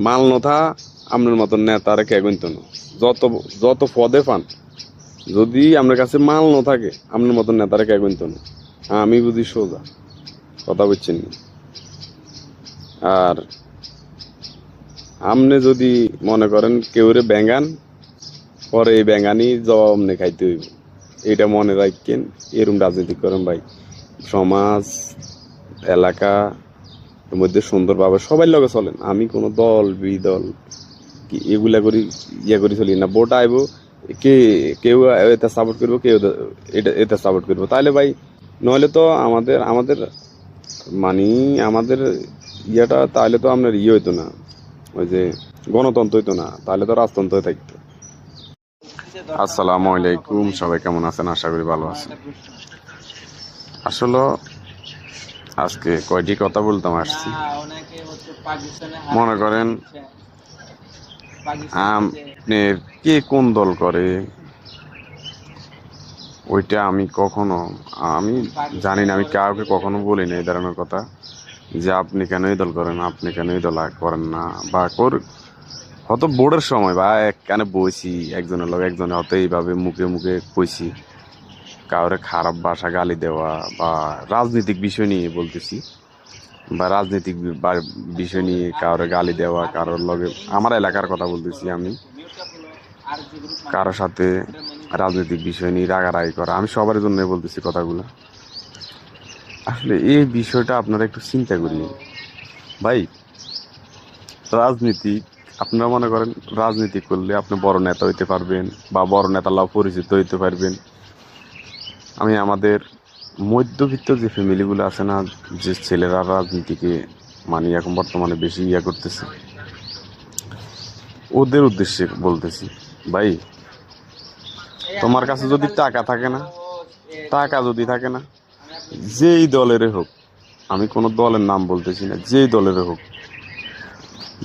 মাল নথা আপনার মতন নেতারা কে গুনতো না। যত যত পদে পান, যদি আপনার কাছে মাল ন থাকে আপনার মতন নেতারা কে গুনতো না। আমি বুঝি সোজা কথা বলছেন না। আর আপনি যদি মনে করেন কেউরে ব্যাঙ্গান, পরে এই ব্যাঙ্গানি জবাব আপনি খাইতে হইব, এটা মনে রাখেন। এরম রাজনীতি করেন ভাই, সমাজ এলাকা এর মধ্যে সুন্দরভাবে সবাই লগে চলেন। আমি কোনো দল বিদল কি এগুলা করি ইয়ে করি চলি না। ভোট আইব, কে কেউ এটা সাপোর্ট করবো, কেউ এটা এটা সাপোর্ট করবো, তাহলে ভাই নইলে তো আমাদের আমাদের মানে আমাদের ইয়েটা তাহলে তো আপনার ইয়ে হইতো না, ওই যে গণতন্ত্র হইতো না, তাহলে তো রাজতন্ত্র থাকতো। আসসালামু আলাইকুম, সবাই কেমন আছেন? আশা করি ভালো আছেন। আসলে আজকে কয়টি কথা বলতাম আসছি। মনে করেন আপনার কে কোন দল করে ওইটা আমি জানি না, আমি কাউকে কখনো বলি না এই ধরনের কথা, যে আপনি কেন এই দল করেন, আপনি কেন এই দল করেন না, বা হয়তো বোর্ডের সময় বা একখানে বইছি একজনের লোক একজনের হয়তো এইভাবে মুখে মুখে কইছি, কাউরে খারাপ ভাষা গালি দেওয়া বা রাজনৈতিক বিষয় নিয়ে বলতেছি, বা রাজনৈতিক বিষয় নিয়ে কাউরে গালি দেওয়া, কারোর লগে আমার এলাকার কথা বলতেছি, আমি কারোর সাথে রাজনৈতিক বিষয় নিয়ে রাগারাগি করা, আমি সবার জন্য বলতেছি কথাগুলো। আসলে এই বিষয়টা আপনারা একটু চিন্তা করি ভাই। রাজনীতি, আপনারা মনে করেন রাজনীতি করলে আপনি বড় নেতা হইতে পারবেন বা বড় নেতা লাভ পরিচিত হইতে পারবেন। আমি আমাদের মধ্যবিত্ত যে ফ্যামিলিগুলো আছে না, যে ছেলেরা রাজনীতিকে মানে এখন বর্তমানে বেশি করতেছে, ওদের উদ্দেশ্যে বলতেছি ভাই, তোমার কাছে যদি টাকা থাকে না, টাকা যদি থাকে না, যেই দলের হোক, আমি কোনো দলের নাম বলতেছি না, যেই দলের হোক,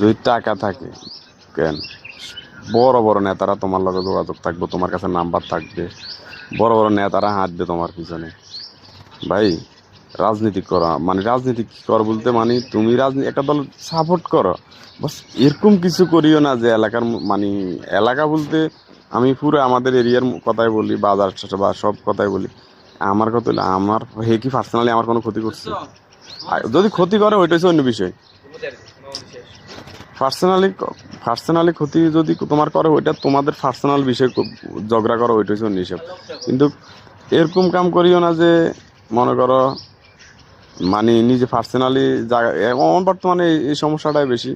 যদি টাকা থাকে, কেন বড় বড় নেতারা তোমার লগে যোগাযোগ থাকবে, তোমার কাছে নাম্বার থাকবে, বড় বড় নেতারা হাঁটবে তোমার পিছনে। ভাই রাজনীতি করা মানে রাজনীতি কর বলতে মানে তুমি রাজনীতি একটা দল সাপোর্ট করো, বাস। এরকম কিছু করিও না যে এলাকার মানে এলাকা বলতে আমি পুরো আমাদের এরিয়ার কথাই বলি, বাজার বা সব কথাই বলি। আমার কথা হলো, আমার হে কি পার্সোনালি আমার কোনো ক্ষতি করছে? আর যদি ক্ষতি করে ওইটা হচ্ছে অন্য বিষয়। পার্সোনালি পার্সোনালি ক্ষতি যদি তোমার করে, ওইটা তোমাদের পার্সোনাল বিষয়, ঝগড়া করো, ওইটা হচ্ছে অন্য হিসাব। কিন্তু এরকম কাম করিও না যে মনে করো মানে নিজে পার্সোনালি জায়গা, বর্তমানে এই সমস্যাটাই বেশি।